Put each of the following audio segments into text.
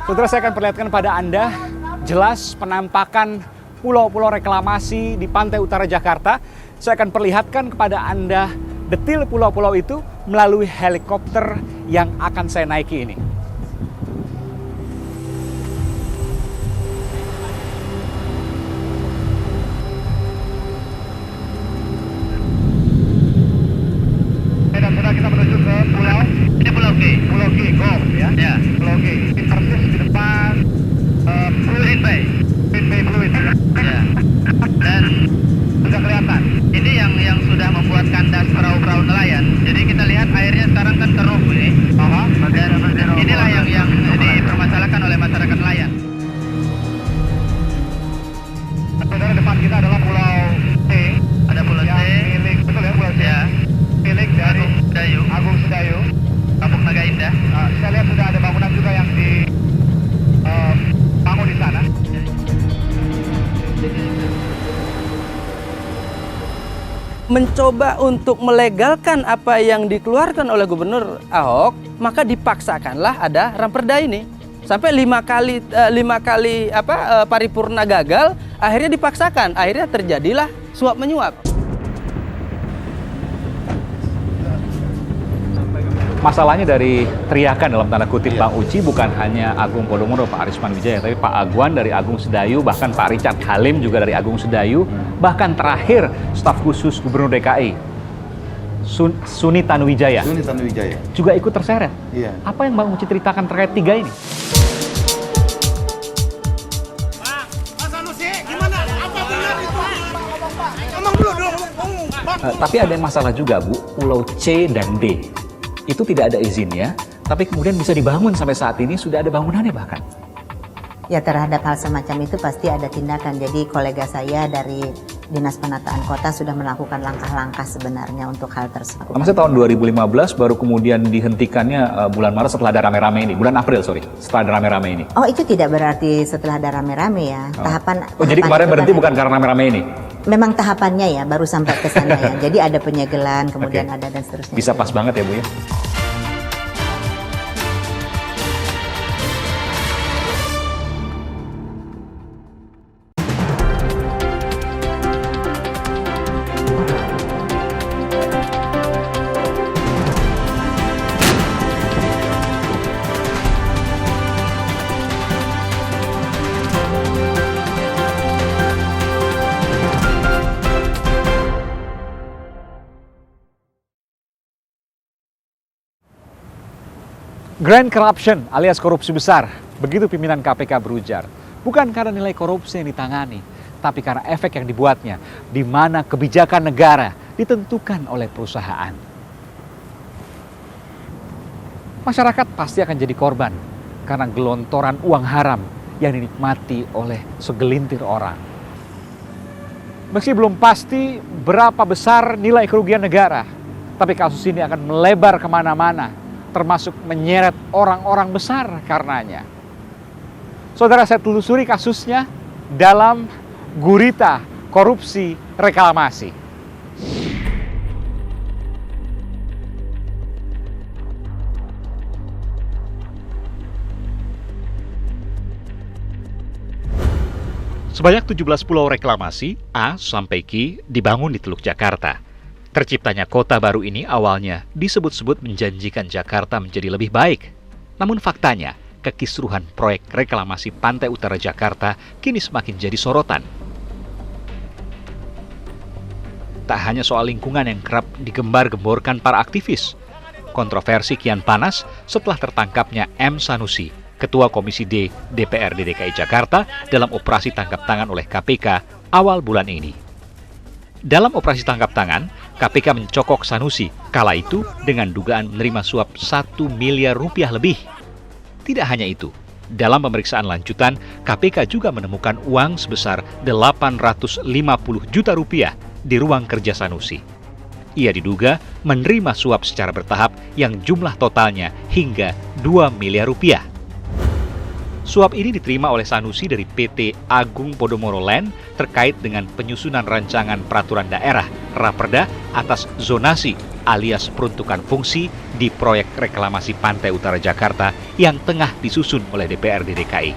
Saudara, saya akan perlihatkan pada Anda jelas penampakan pulau-pulau reklamasi di pantai utara Jakarta. Saya akan perlihatkan kepada Anda detil pulau-pulau itu melalui helikopter yang akan saya naiki ini. Dan sudah kita menuju ke pulau. Ini Pulau G. Pulau G, Golf ya. Ya. Pulau G. Ini persis di depan Fluid Bay. Fluid Bay Fluid. Ya. Dan sudah kelihatan. Ini yang sudah membuat kandas perahu-perahu nelayan. Jadi kita lihat airnya sekarang kan keruh ini. Dan inilah yang dipermasalahkan oleh masyarakat nelayan. Saudara, depan kita adalah Pulau C. Ada Pulau C. Milik, betul ya Pulau C. Ya. Milik dari Agung Sedayu, Kampung Naga Indah. Saya lihat sudah ada bangunan juga yang dibangun di sana. Mencoba untuk melegalkan apa yang dikeluarkan oleh Gubernur Ahok, maka dipaksakanlah ada Ramperda ini. Sampai lima kali paripurna gagal, akhirnya dipaksakan. Akhirnya terjadilah suap menyuap. Masalahnya dari teriakan dalam tanda kutip Bang Uci bukan hanya Agung Podomoro, Pak Arisman Wijaya, tapi Pak Agwan dari Agung Sedayu, bahkan Pak Richard Halim juga dari Agung Sedayu, bahkan terakhir staf khusus Gubernur DKI Suni Tanuwijaya juga ikut terseret. Iya. Apa yang Bang Uci ceritakan terkait tiga ini? Tapi ada masalah juga, Bu. Pulau C dan D itu tidak ada izinnya, tapi kemudian bisa dibangun sampai saat ini, sudah ada bangunannya bahkan. Ya, terhadap hal semacam itu pasti ada tindakan. Jadi kolega saya dari Dinas Penataan Kota sudah melakukan langkah-langkah sebenarnya untuk hal tersebut. Maksudnya tahun 2015 baru kemudian dihentikannya bulan Maret setelah ada rame-rame ini, bulan April setelah ada rame-rame ini. Oh, itu tidak berarti setelah ada rame-rame ya. Jadi kemarin berhenti bukan karena rame-rame ini? Memang tahapannya ya, baru sampai ke sana ya. Jadi ada penyegelan, kemudian ada dan seterusnya. Bisa pas banget ya Bu ya. Grand corruption alias korupsi besar, begitu pimpinan KPK berujar. Bukan karena nilai korupsi yang ditangani, tapi karena efek yang dibuatnya, di mana kebijakan negara ditentukan oleh perusahaan. Masyarakat pasti akan jadi korban karena gelontoran uang haram yang dinikmati oleh segelintir orang. Meski belum pasti berapa besar nilai kerugian negara, tapi kasus ini akan melebar kemana-mana, termasuk menyeret orang-orang besar karenanya. Saudara, saya telusuri kasusnya dalam Gurita Korupsi Reklamasi. Sebanyak 17 pulau reklamasi A sampai Q dibangun di Teluk Jakarta. Terciptanya kota baru ini awalnya disebut-sebut menjanjikan Jakarta menjadi lebih baik. Namun faktanya, kekisruhan proyek reklamasi pantai utara Jakarta kini semakin jadi sorotan. Tak hanya soal lingkungan yang kerap digembar-gemborkan para aktivis. Kontroversi kian panas setelah tertangkapnya M. Sanusi, Ketua Komisi D DPRD DKI Jakarta dalam operasi tangkap tangan oleh KPK awal bulan ini. Dalam operasi tangkap tangan, KPK mencokok Sanusi kala itu dengan dugaan menerima suap 1 miliar rupiah lebih. Tidak hanya itu, dalam pemeriksaan lanjutan, KPK juga menemukan uang sebesar 850 juta rupiah di ruang kerja Sanusi. Ia diduga menerima suap secara bertahap yang jumlah totalnya hingga 2 miliar rupiah. Suap ini diterima oleh Sanusi dari PT Agung Podomoro Land terkait dengan penyusunan rancangan peraturan daerah Raperda atas zonasi alias peruntukan fungsi di proyek reklamasi Pantai Utara Jakarta yang tengah disusun oleh DPRD DKI.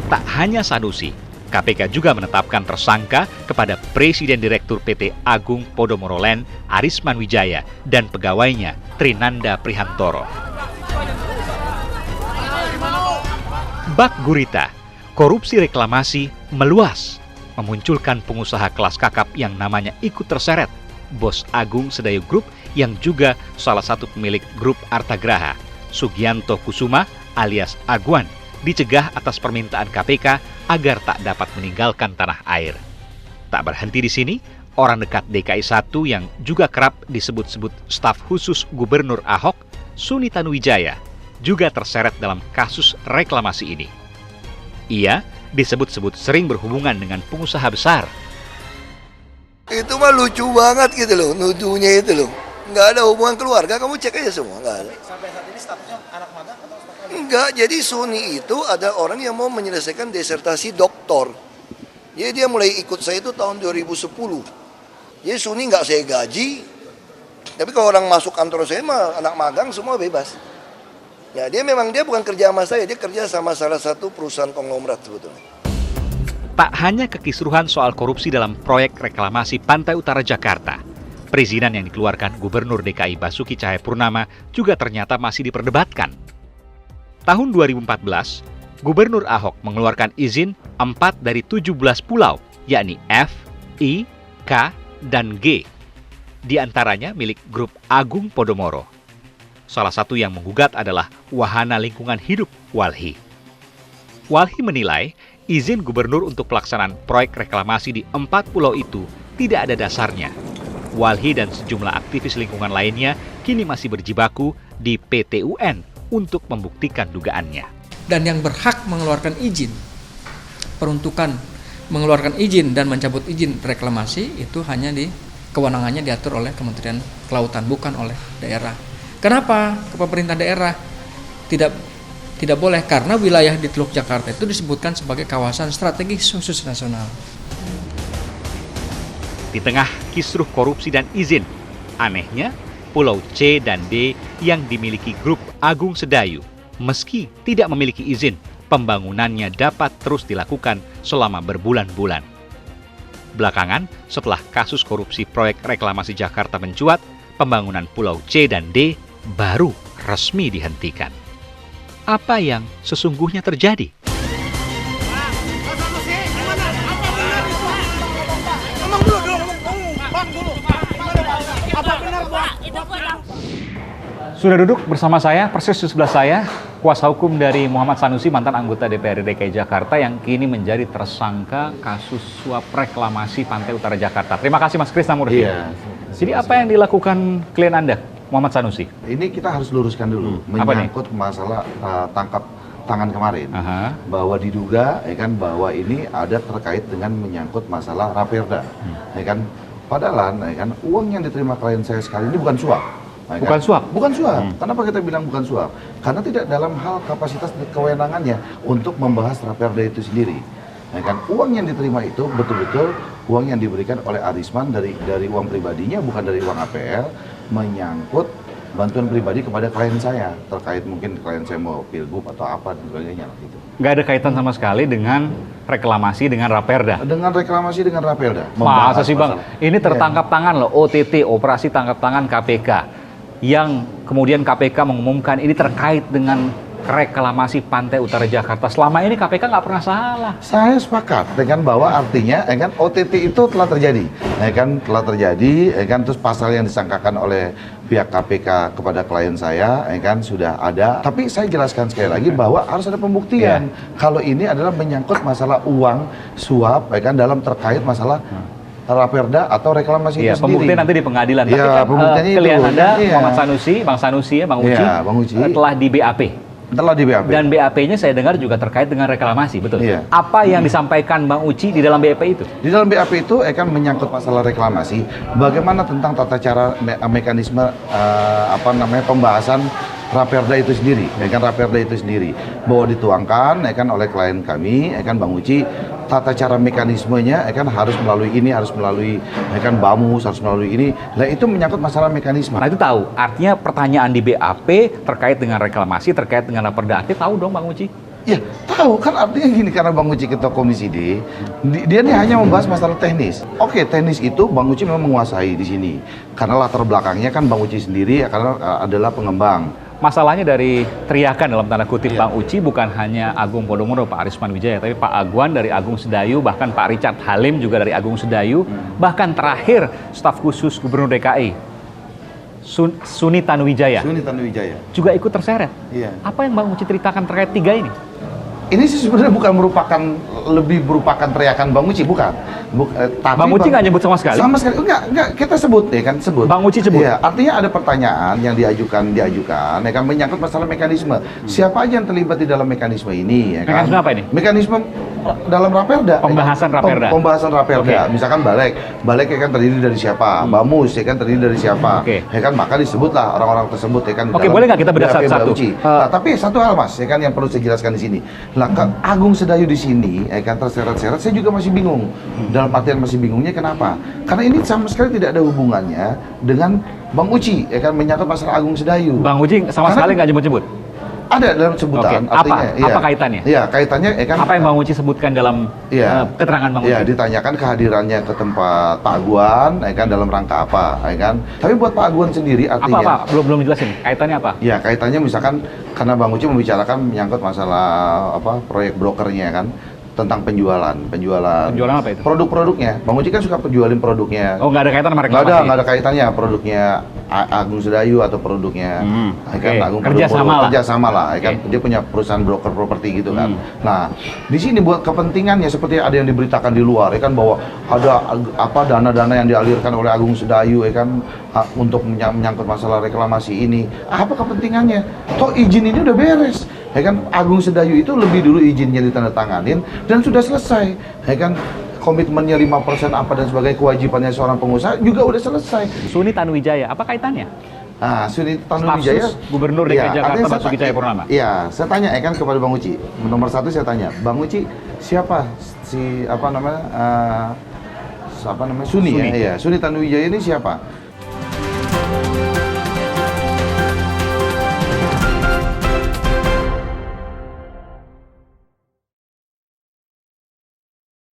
Tak hanya Sanusi, KPK juga menetapkan tersangka kepada Presiden Direktur PT Agung Podomoro Land Arisman Wijaya dan pegawainya Trinanda Prihantoro. Bak gurita, korupsi reklamasi meluas, memunculkan pengusaha kelas kakap yang namanya ikut terseret, Bos Agung Sedayu Group yang juga salah satu pemilik grup Artagraha, Sugianto Kusuma alias Aguan, dicegah atas permintaan KPK agar tak dapat meninggalkan tanah air. Tak berhenti di sini, orang dekat DKI 1 yang juga kerap disebut-sebut staf khusus Gubernur Ahok, Suni Tanuwijaya, juga terseret dalam kasus reklamasi ini. Ia disebut-sebut sering berhubungan dengan pengusaha besar. Itu mah lucu banget gitu loh, nuduhnya itu loh. Nggak ada hubungan keluarga, kamu cek aja semua, nggak ada. Sampai saat ini statusnya anak magang atau statusnya? Enggak, jadi Suni itu ada orang yang mau menyelesaikan disertasi doktor. Jadi dia mulai ikut saya itu tahun 2010. Jadi Suni nggak saya gaji, tapi kalau orang masuk kantor saya mah anak magang semua bebas. Ya dia bukan kerja sama saya, dia kerja sama salah satu perusahaan konglomerat sebetulnya. Tak hanya kekisruhan soal korupsi dalam proyek reklamasi Pantai Utara Jakarta, perizinan yang dikeluarkan Gubernur DKI Basuki Cahayapurnama juga ternyata masih diperdebatkan. Tahun 2014, Gubernur Ahok mengeluarkan izin 4 dari 17 pulau, yakni F, I, K, dan G. Di antaranya milik grup Agung Podomoro. Salah satu yang menggugat adalah Wahana Lingkungan Hidup Walhi. Walhi menilai izin gubernur untuk pelaksanaan proyek reklamasi di 4 pulau itu tidak ada dasarnya. Walhi dan sejumlah aktivis lingkungan lainnya kini masih berjibaku di PT UN untuk membuktikan dugaannya. Dan yang berhak mengeluarkan izin, peruntukan mengeluarkan izin dan mencabut izin reklamasi itu hanya kewenangannya diatur oleh Kementerian Kelautan, bukan oleh daerah. Kenapa ke pemerintah daerah tidak boleh? Karena wilayah di Teluk Jakarta itu disebutkan sebagai kawasan strategis khusus nasional. Di tengah kisruh korupsi dan izin, anehnya Pulau C dan D yang dimiliki grup Agung Sedayu, meski tidak memiliki izin, pembangunannya dapat terus dilakukan selama berbulan-bulan. Belakangan, setelah kasus korupsi proyek reklamasi Jakarta mencuat, pembangunan Pulau C dan D baru resmi dihentikan. Apa yang sesungguhnya terjadi? Sudah duduk bersama saya, persis di sebelah saya, kuasa hukum dari Muhammad Sanusi, mantan anggota DPRD DKI Jakarta yang kini menjadi tersangka kasus suap reklamasi Pantai Utara Jakarta. Terima kasih Mas Kris Namurti. Iya. Jadi apa yang dilakukan klien Anda, Muhammad Sanusi? Ini kita harus luruskan dulu, menyangkut masalah tangkap tangan kemarin, bahwa diduga bahwa ini ada terkait dengan menyangkut masalah Raperda, padahal uang yang diterima klien saya sekali ini bukan suap. Bukan suap? Bukan suap. Kenapa kita bilang bukan suap? Karena tidak dalam hal kapasitas kewenangannya untuk membahas Raperda itu sendiri. Uang yang diterima itu betul-betul uang yang diberikan oleh Arisman dari uang pribadinya, bukan dari uang APL, menyangkut bantuan pribadi kepada klien saya, terkait mungkin klien saya mau pilgub atau apa dan sebagainya gitu. Nggak ada kaitan sama sekali dengan reklamasi dengan Raperda? Dengan reklamasi dengan Raperda. Masa sih Bang? Ini tertangkap tangan loh, OTT, Operasi Tangkap Tangan KPK. Yang kemudian KPK mengumumkan ini terkait dengan reklamasi Pantai Utara Jakarta. Selama ini KPK nggak pernah salah. Saya sepakat dengan bahwa artinya OTT itu telah terjadi, telah terjadi, terus pasal yang disangkakan oleh pihak KPK kepada klien saya, sudah ada. Tapi saya jelaskan sekali lagi bahwa harus ada pembuktian. Kalau ini adalah menyangkut masalah uang suap, dalam terkait masalah Raperda atau reklamasi itu sendiri. Pembuktian nanti di pengadilan. Tapi kan klien Anda, Muhammad Sanusi, Bang Sanusi ya, Bang Uci, telah di BAP. Telah di BAP. Dan BAP-nya saya dengar juga terkait dengan reklamasi, betul? Iya. Apa yang disampaikan Bang Uci di dalam BAP itu? Di dalam BAP itu menyangkut masalah reklamasi, bagaimana tentang tata cara mekanisme pembahasan Raperda itu sendiri, Raperda itu sendiri, bahwa dituangkan oleh klien kami, Bang Uci, tata cara mekanismenya kan harus melalui ini, harus melalui kan BAMUS, harus melalui ini. Nah itu menyangkut masalah mekanisme. Nah itu tahu, artinya pertanyaan di BAP terkait dengan reklamasi, terkait dengan Raperda aktif, tahu dong Bang Uci? Ya tahu kan, artinya gini, karena Bang Uci ketua Komisi D, dia nih hanya membahas masalah teknis. Oke, teknis itu Bang Uci memang menguasai di sini. Karena latar belakangnya kan Bang Uci sendiri karena adalah pengembang. Masalahnya dari teriakan dalam tanda kutip Bang Uci bukan hanya Agung Podomoro, Pak Arisman Wijaya, tapi Pak Agwan dari Agung Sedayu, bahkan Pak Richard Halim juga dari Agung Sedayu, bahkan terakhir staf khusus Gubernur DKI, Suni Tanuwijaya, juga ikut terseret. Iya. Apa yang Bang Uci ceritakan terkait tiga ini? Ini sih sebenarnya bukan lebih merupakan teriakan Bang Uci, bukan. Tapi Bang Uci nggak nyebut sama sekali? Sama sekali, enggak, kita sebut ya kan, sebut. Bang Uci sebut? Iya, artinya ada pertanyaan yang diajukan, ya kan, menyangkut masalah mekanisme. Siapa aja yang terlibat di dalam mekanisme ini, ya kan? Mekanisme apa ini? Mekanisme dalam Raperda. Pembahasan Raperda? Pembahasan Raperda. Okay. Misalkan Balek ya kan terdiri dari siapa? BAMUS ya kan terdiri dari siapa? Okay. Ya kan, maka disebutlah orang-orang tersebut ya kan. Oke, boleh nggak kita bedah satu-satu? Nah, tapi satu hal Mas, ya kan, yang perlu saya jelaskan di sini. Lah, Agung Sedayu di sini, ya kan, terseret-seret, saya juga masih bingung. Dalam artian masih bingungnya kenapa? Karena ini sama sekali tidak ada hubungannya dengan Bang Uci, ya kan, menyangkut masalah Agung Sedayu. Bang Uci sama sekali nggak nyebut-nyebut? Ada dalam sebutan. Oke. Artinya, apa kaitannya? Iya, kaitannya, ya kan. Apa yang Bang Uci sebutkan dalam keterangan Bang Uci? Iya, ditanyakan kehadirannya ke tempat Pak Agwan, ya kan, dalam rangka apa, ya kan. Tapi buat Pak Agwan sendiri artinya... Apa? Belum jelasin. Kaitannya apa? Ya, kaitannya misalkan karena Bang Uci membicarakan menyangkut masalah proyek brokernya kan, tentang penjualan apa itu? Produk-produknya. Bang Uci kan suka penjualin produknya. Oh, nggak ada kaitan sama reklamasi? Nggak ada kaitannya produknya Agung Sedayu atau produknya kan, Agung kerjasama lah, ya kan. Dia punya perusahaan broker properti gitu kan. Nah, di sini buat kepentingannya seperti ada yang diberitakan di luar, ya kan, bahwa ada dana-dana yang dialirkan oleh Agung Sedayu, ya kan, untuk menyangkut masalah reklamasi ini. Apa kepentingannya? Toh izin ini udah beres. Ya kan, Agung Sedayu itu lebih dulu izinnya ditandatanganin dan sudah selesai, ya kan, komitmennya 5% apa dan sebagai kewajibannya seorang pengusaha juga udah selesai. Suni Tanuwijaya, apa kaitannya? Nah, Suni Tanuwijaya, Gubernur DKI Jakarta Basuki Cahayapurnama. Iya, saya tanya ya kan kepada Bang Uci. Nomor satu saya tanya, Bang Uci, siapa Suni ya? Iya, Suni Tanuwijaya ini siapa?